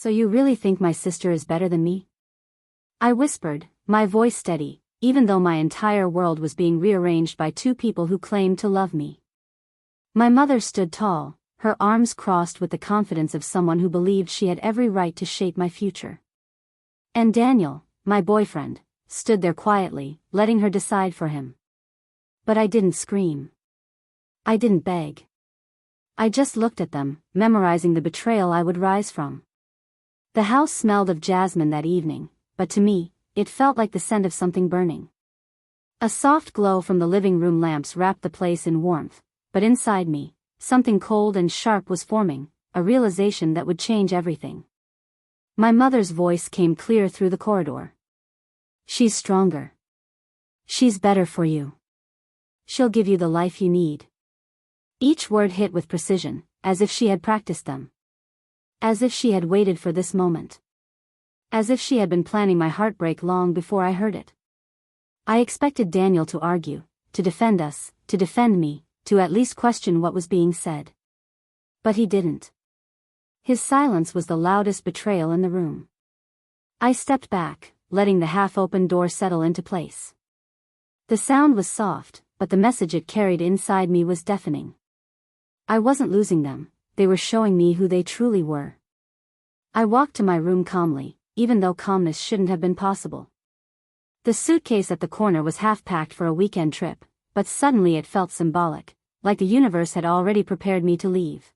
So you really think my sister is better than me? I whispered, my voice steady, even though my entire world was being rearranged by two people who claimed to love me. My mother stood tall, her arms crossed with the confidence of someone who believed she had every right to shape my future. And Daniel, my boyfriend, stood there quietly, letting her decide for him. But I didn't scream. I didn't beg. I just looked at them, memorizing the betrayal I would rise from. The house smelled of jasmine that evening, but to me, it felt like the scent of something burning. A soft glow from the living room lamps wrapped the place in warmth, but inside me, something cold and sharp was forming, a realization that would change everything. My mother's voice came clear through the corridor. She's stronger. She's better for you. She'll give you the life you need. Each word hit with precision, as if she had practiced them. As if she had waited for this moment. As if she had been planning my heartbreak long before I heard it. I expected Daniel to argue, to defend us, to defend me, to at least question what was being said. But he didn't. His silence was the loudest betrayal in the room. I stepped back, letting the half-open door settle into place. The sound was soft, but the message it carried inside me was deafening. I wasn't losing them, they were showing me who they truly were. I walked to my room calmly, even though calmness shouldn't have been possible. The suitcase at the corner was half-packed for a weekend trip, but suddenly it felt symbolic, like the universe had already prepared me to leave.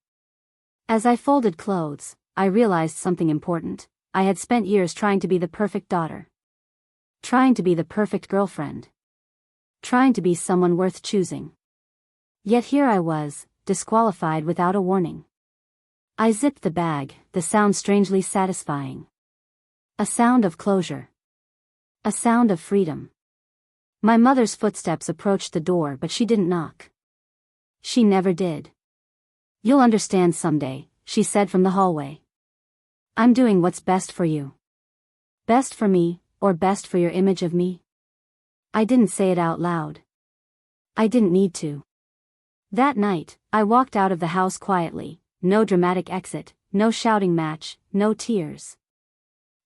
As I folded clothes, I realized something important. I had spent years trying to be the perfect daughter. Trying to be the perfect girlfriend. Trying to be someone worth choosing. Yet here I was, disqualified without a warning. I zipped the bag, the sound strangely satisfying. A sound of closure. A sound of freedom. My mother's footsteps approached the door, but she didn't knock. She never did. You'll understand someday, she said from the hallway. I'm doing what's best for you. Best for me, or best for your image of me? I didn't say it out loud. I didn't need to. That night, I walked out of the house quietly, no dramatic exit, no shouting match, no tears.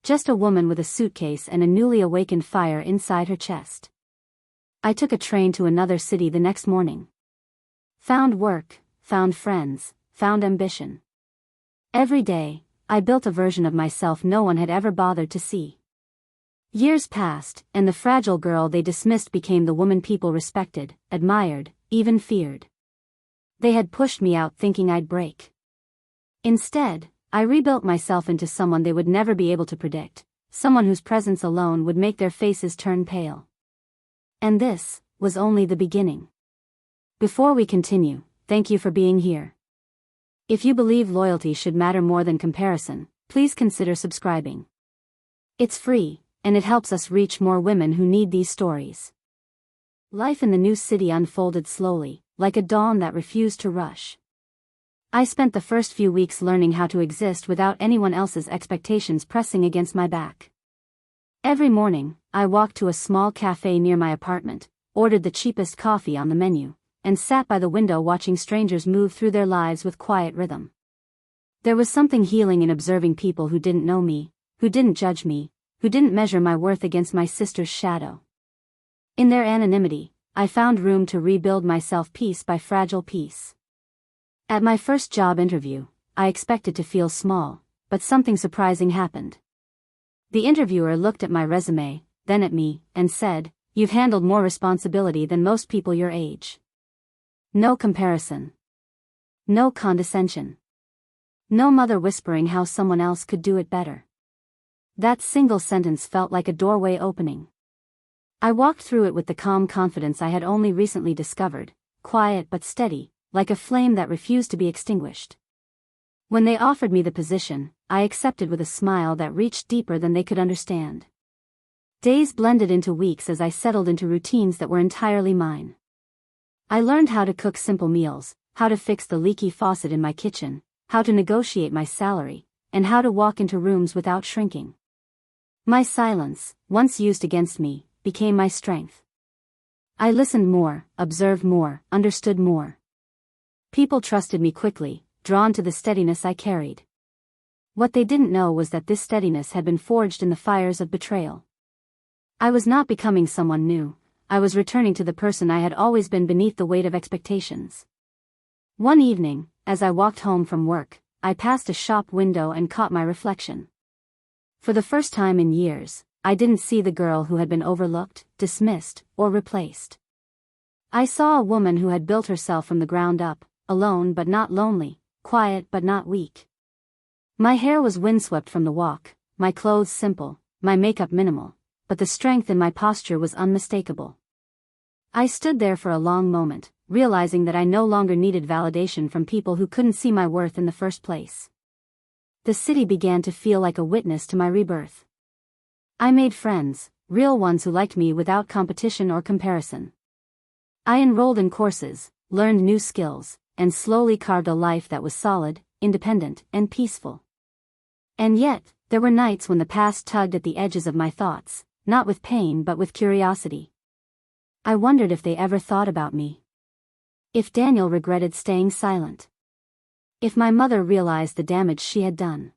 Just a woman with a suitcase and a newly awakened fire inside her chest. I took a train to another city the next morning. Found work, found friends, found ambition. Every day, I built a version of myself no one had ever bothered to see. Years passed, and the fragile girl they dismissed became the woman people respected, admired, even feared. They had pushed me out thinking I'd break. Instead, I rebuilt myself into someone they would never be able to predict, someone whose presence alone would make their faces turn pale. And this was only the beginning. Before we continue, thank you for being here. If you believe loyalty should matter more than comparison, please consider subscribing. It's free, and it helps us reach more women who need these stories. Life in the new city unfolded slowly, like a dawn that refused to rush. I spent the first few weeks learning how to exist without anyone else's expectations pressing against my back. Every morning, I walked to a small cafe near my apartment, ordered the cheapest coffee on the menu, and sat by the window watching strangers move through their lives with quiet rhythm. There was something healing in observing people who didn't know me, who didn't judge me, who didn't measure my worth against my sister's shadow. In their anonymity, I found room to rebuild myself piece by fragile piece. At my first job interview, I expected to feel small, but something surprising happened. The interviewer looked at my resume, then at me, and said, "You've handled more responsibility than most people your age." No comparison. No condescension. No mother whispering how someone else could do it better. That single sentence felt like a doorway opening. I walked through it with the calm confidence I had only recently discovered, quiet but steady, like a flame that refused to be extinguished. When they offered me the position, I accepted with a smile that reached deeper than they could understand. Days blended into weeks as I settled into routines that were entirely mine. I learned how to cook simple meals, how to fix the leaky faucet in my kitchen, how to negotiate my salary, and how to walk into rooms without shrinking. My silence, once used against me, became my strength. I listened more, observed more, understood more. People trusted me quickly, drawn to the steadiness I carried. What they didn't know was that this steadiness had been forged in the fires of betrayal. I was not becoming someone new, I was returning to the person I had always been beneath the weight of expectations. One evening, as I walked home from work, I passed a shop window and caught my reflection. For the first time in years, I didn't see the girl who had been overlooked, dismissed, or replaced. I saw a woman who had built herself from the ground up, alone but not lonely, quiet but not weak. My hair was windswept from the walk, my clothes simple, my makeup minimal, but the strength in my posture was unmistakable. I stood there for a long moment, realizing that I no longer needed validation from people who couldn't see my worth in the first place. The city began to feel like a witness to my rebirth. I made friends, real ones who liked me without competition or comparison. I enrolled in courses, learned new skills, and slowly carved a life that was solid, independent, and peaceful. And yet, there were nights when the past tugged at the edges of my thoughts, not with pain but with curiosity. I wondered if they ever thought about me. If Daniel regretted staying silent. If my mother realized the damage she had done.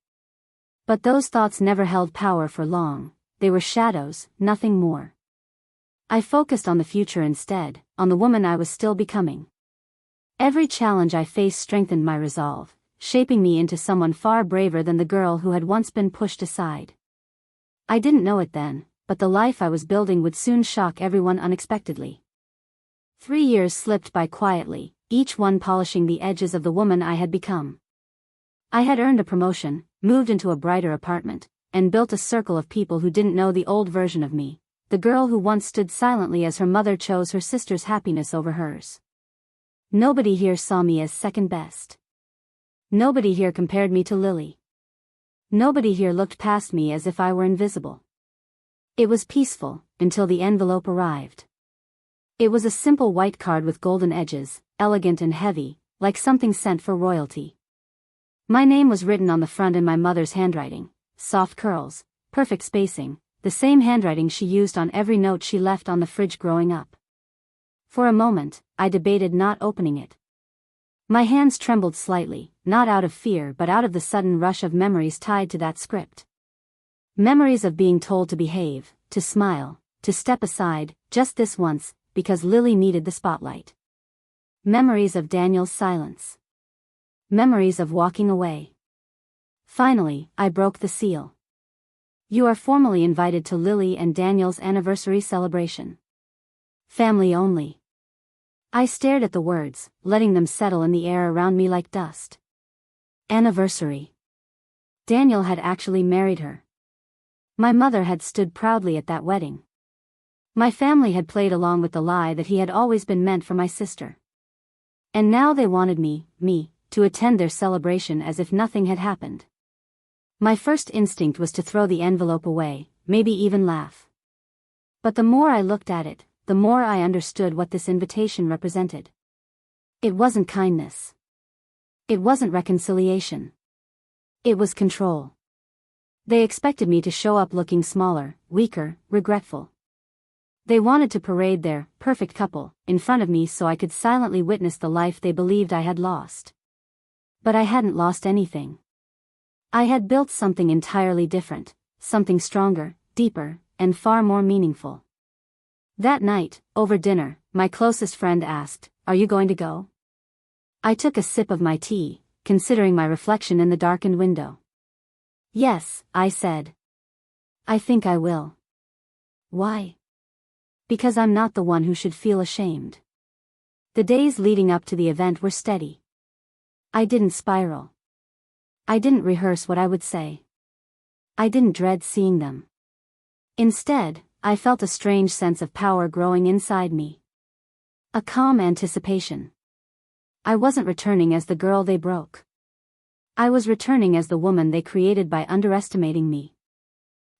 But those thoughts never held power for long, they were shadows, nothing more. I focused on the future instead, on the woman I was still becoming. Every challenge I faced strengthened my resolve, shaping me into someone far braver than the girl who had once been pushed aside. I didn't know it then, but the life I was building would soon shock everyone unexpectedly. 3 years slipped by quietly, each one polishing the edges of the woman I had become. I had earned a promotion, moved into a brighter apartment, and built a circle of people who didn't know the old version of me, the girl who once stood silently as her mother chose her sister's happiness over hers. Nobody here saw me as second best. Nobody here compared me to Lily. Nobody here looked past me as if I were invisible. It was peaceful, until the envelope arrived. It was a simple white card with golden edges, elegant and heavy, like something sent for royalty. My name was written on the front in my mother's handwriting, soft curls, perfect spacing, the same handwriting she used on every note she left on the fridge growing up. For a moment, I debated not opening it. My hands trembled slightly, not out of fear but out of the sudden rush of memories tied to that script. Memories of being told to behave, to smile, to step aside, just this once, because Lily needed the spotlight. Memories of Daniel's silence. Memories of walking away. Finally, I broke the seal. You are formally invited to Lily and Daniel's anniversary celebration. Family only. I stared at the words, letting them settle in the air around me like dust. Anniversary. Daniel had actually married her. My mother had stood proudly at that wedding. My family had played along with the lie that he had always been meant for my sister. And now they wanted me, to attend their celebration as if nothing had happened. My first instinct was to throw the envelope away, maybe even laugh. But the more I looked at it, the more I understood what this invitation represented. It wasn't kindness. It wasn't reconciliation. It was control. They expected me to show up looking smaller, weaker, regretful. They wanted to parade their perfect couple in front of me so I could silently witness the life they believed I had lost. But I hadn't lost anything. I had built something entirely different, something stronger, deeper, and far more meaningful. That night, over dinner, my closest friend asked, "Are you going to go?" I took a sip of my tea, considering my reflection in the darkened window. "Yes," I said. "I think I will." "Why?" "Because I'm not the one who should feel ashamed." The days leading up to the event were steady. I didn't spiral. I didn't rehearse what I would say. I didn't dread seeing them. Instead, I felt a strange sense of power growing inside me. A calm anticipation. I wasn't returning as the girl they broke. I was returning as the woman they created by underestimating me.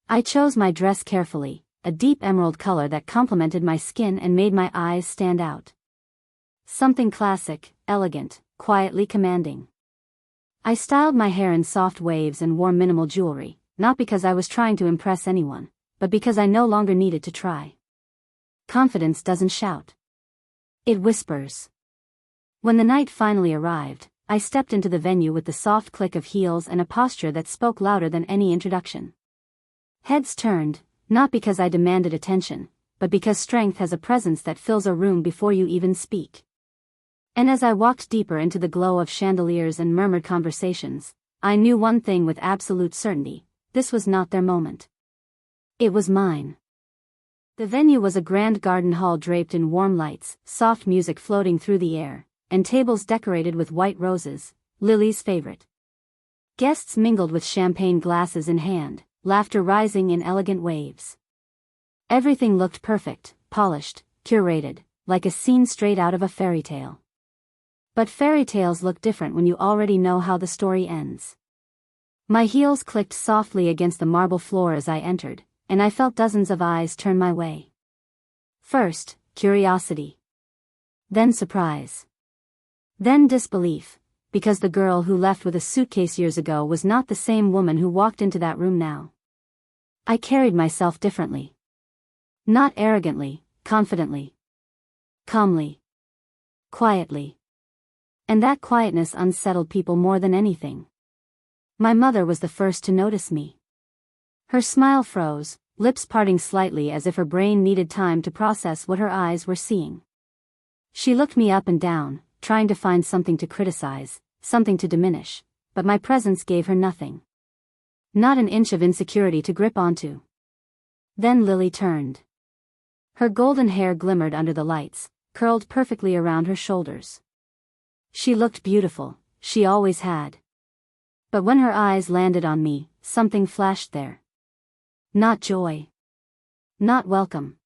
I chose my dress carefully, a deep emerald color that complemented my skin and made my eyes stand out. Something classic, elegant, quietly commanding. I styled my hair in soft waves and wore minimal jewelry, not because I was trying to impress anyone, but because I no longer needed to try. Confidence doesn't shout. It whispers. When the night finally arrived, I stepped into the venue with the soft click of heels and a posture that spoke louder than any introduction. Heads turned, not because I demanded attention, but because strength has a presence that fills a room before you even speak. And as I walked deeper into the glow of chandeliers and murmured conversations, I knew one thing with absolute certainty: this was not their moment. It was mine. The venue was a grand garden hall draped in warm lights, soft music floating through the air, and tables decorated with white roses, Lily's favorite. Guests mingled with champagne glasses in hand, laughter rising in elegant waves. Everything looked perfect, polished, curated, like a scene straight out of a fairy tale. But fairy tales look different when you already know how the story ends. My heels clicked softly against the marble floor as I entered, and I felt dozens of eyes turn my way. First, curiosity. Then surprise. Then disbelief, because the girl who left with a suitcase years ago was not the same woman who walked into that room now. I carried myself differently. Not arrogantly, confidently. Calmly. Quietly. And that quietness unsettled people more than anything. My mother was the first to notice me. Her smile froze, lips parting slightly as if her brain needed time to process what her eyes were seeing. She looked me up and down, trying to find something to criticize, something to diminish, but my presence gave her nothing. Not an inch of insecurity to grip onto. Then Lily turned. Her golden hair glimmered under the lights, curled perfectly around her shoulders. She looked beautiful, she always had. But when her eyes landed on me, something flashed there. Not joy. Not welcome.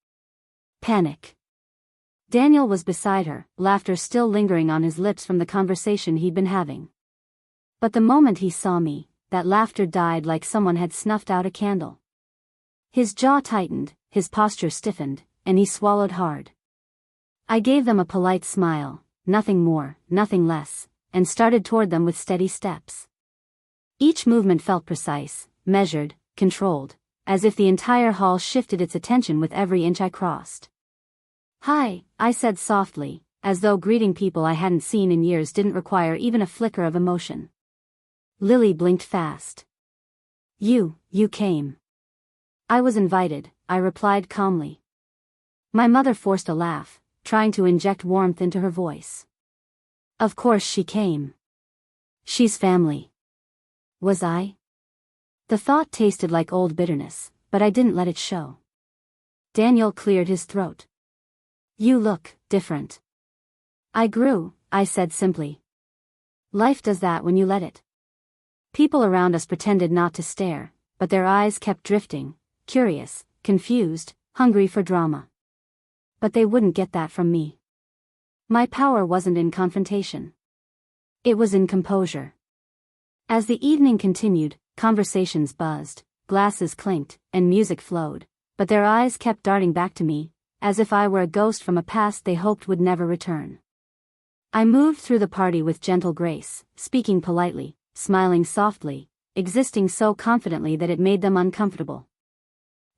Panic. Daniel was beside her, laughter still lingering on his lips from the conversation he'd been having. But the moment he saw me, that laughter died like someone had snuffed out a candle. His jaw tightened, his posture stiffened, and he swallowed hard. I gave them a polite smile, nothing more, nothing less, and started toward them with steady steps. Each movement felt precise, measured, controlled, as if the entire hall shifted its attention with every inch I crossed. "Hi," I said softly, as though greeting people I hadn't seen in years didn't require even a flicker of emotion. Lily blinked fast. You came." "I was invited," I replied calmly. My mother forced a laugh, trying to inject warmth into her voice. "Of course she came. She's family." Was I? The thought tasted like old bitterness, but I didn't let it show. Daniel cleared his throat. "You look different." "I grew," I said simply. Life does that when you let it. People around us pretended not to stare, but their eyes kept drifting, curious, confused, hungry for drama. But they wouldn't get that from me. My power wasn't in confrontation. It was in composure. As the evening continued, conversations buzzed, glasses clinked, and music flowed, but their eyes kept darting back to me, as if I were a ghost from a past they hoped would never return. I moved through the party with gentle grace, speaking politely, smiling softly, existing so confidently that it made them uncomfortable.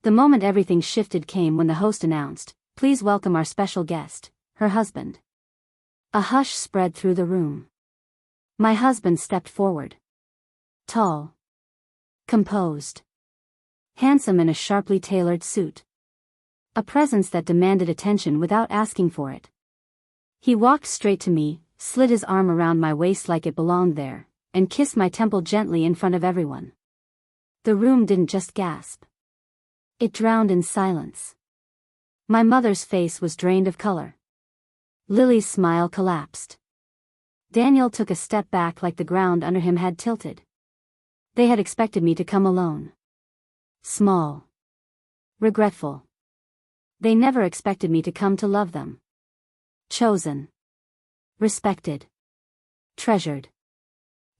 The moment everything shifted came when the host announced, "Please welcome our special guest, her husband." A hush spread through the room. My husband stepped forward. Tall. Composed. Handsome in a sharply tailored suit. A presence that demanded attention without asking for it. He walked straight to me, slid his arm around my waist like it belonged there, and kissed my temple gently in front of everyone. The room didn't just gasp. It drowned in silence. My mother's face was drained of color. Lily's smile collapsed. Daniel took a step back like the ground under him had tilted. They had expected me to come alone. Small. Regretful. They never expected me to come to love them. Chosen. Respected. Treasured.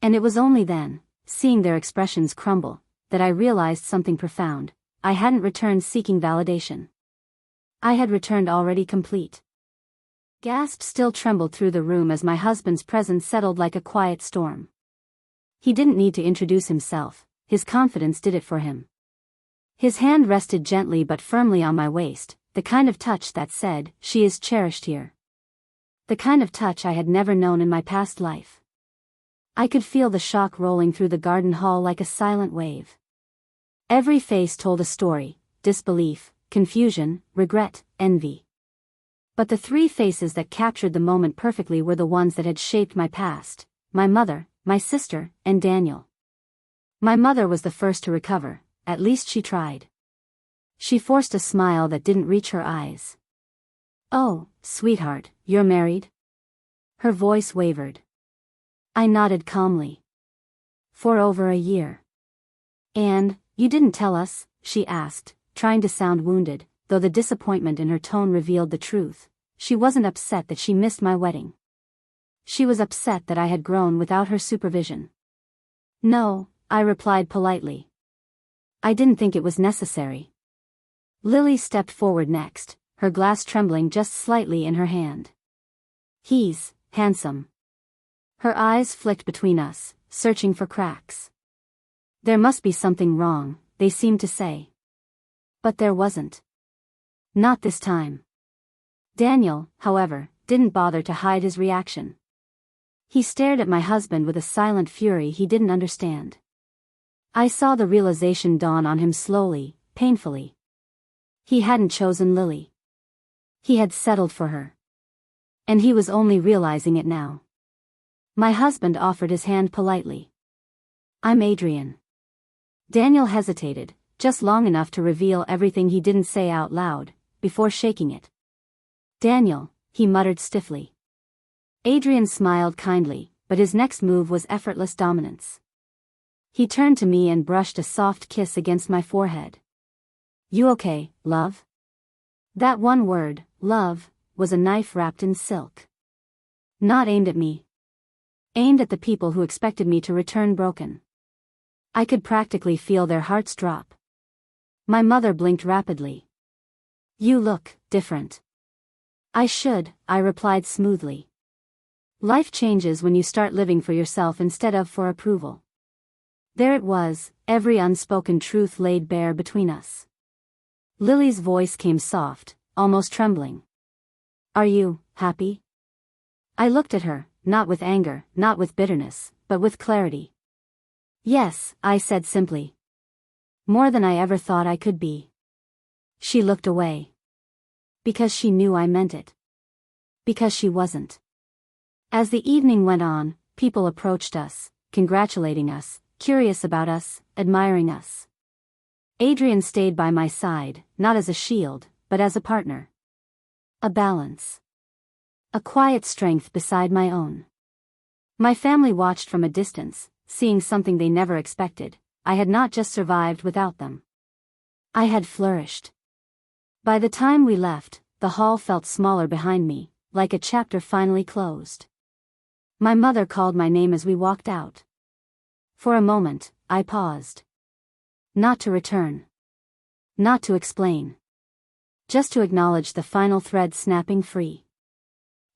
And it was only then, seeing their expressions crumble, that I realized something profound. I hadn't returned seeking validation. I had returned already complete. Gasps still trembled through the room as my husband's presence settled like a quiet storm. He didn't need to introduce himself, his confidence did it for him. His hand rested gently but firmly on my waist, the kind of touch that said, "She is cherished here." The kind of touch I had never known in my past life. I could feel the shock rolling through the garden hall like a silent wave. Every face told a story: disbelief, confusion, regret, envy. But the three faces that captured the moment perfectly were the ones that had shaped my past: my mother, my sister, and Daniel. My mother was the first to recover. At least she tried. She forced a smile that didn't reach her eyes. "Oh, sweetheart, you're married?" Her voice wavered. I nodded calmly. "For over a year." "And, you didn't tell us?" she asked, trying to sound wounded, though the disappointment in her tone revealed the truth. She wasn't upset that she missed my wedding. She was upset that I had grown without her supervision. "No," I replied politely. "I didn't think it was necessary." Lily stepped forward next, her glass trembling just slightly in her hand. "He's handsome." Her eyes flicked between us, searching for cracks. "There must be something wrong," they seemed to say. But there wasn't. Not this time. Daniel, however, didn't bother to hide his reaction. He stared at my husband with a silent fury he didn't understand. I saw the realization dawn on him slowly, painfully. He hadn't chosen Lily. He had settled for her. And he was only realizing it now. My husband offered his hand politely. "I'm Adrian." Daniel hesitated, just long enough to reveal everything he didn't say out loud, before shaking it. "Daniel," he muttered stiffly. Adrian smiled kindly, but his next move was effortless dominance. He turned to me and brushed a soft kiss against my forehead. "You okay, love?" That one word, love, was a knife wrapped in silk. Not aimed at me. Aimed at the people who expected me to return broken. I could practically feel their hearts drop. My mother blinked rapidly. "You look different." I replied smoothly. Life changes when you start living for yourself instead of for approval. There it was, every unspoken truth laid bare between us. Lily's voice came soft, almost trembling. "Are you happy?" I looked at her, not with anger, not with bitterness, but with clarity. "Yes," I said simply. "More than I ever thought I could be." She looked away. Because she knew I meant it. Because she wasn't. As the evening went on, people approached us, congratulating us, curious about us, admiring us. Adrian stayed by my side, not as a shield, but as a partner. A balance. A quiet strength beside my own. My family watched from a distance, seeing something they never expected. I had not just survived without them. I had flourished. By the time we left, the hall felt smaller behind me, like a chapter finally closed. My mother called my name as we walked out. For a moment, I paused. Not to return. Not to explain. Just to acknowledge the final thread snapping free.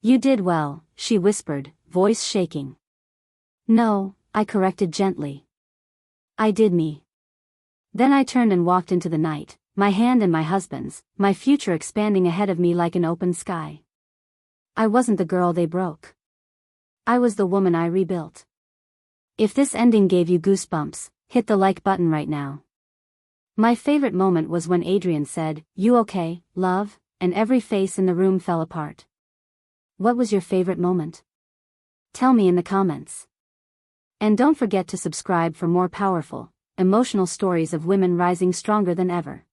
"You did well," she whispered, voice shaking. "No," I corrected gently. "I did me." Then I turned and walked into the night, my hand in my husband's, my future expanding ahead of me like an open sky. I wasn't the girl they broke. I was the woman I rebuilt. If this ending gave you goosebumps, hit the like button right now. My favorite moment was when Adrian said, "You okay, love?" and every face in the room fell apart. What was your favorite moment? Tell me in the comments. And don't forget to subscribe for more powerful, emotional stories of women rising stronger than ever.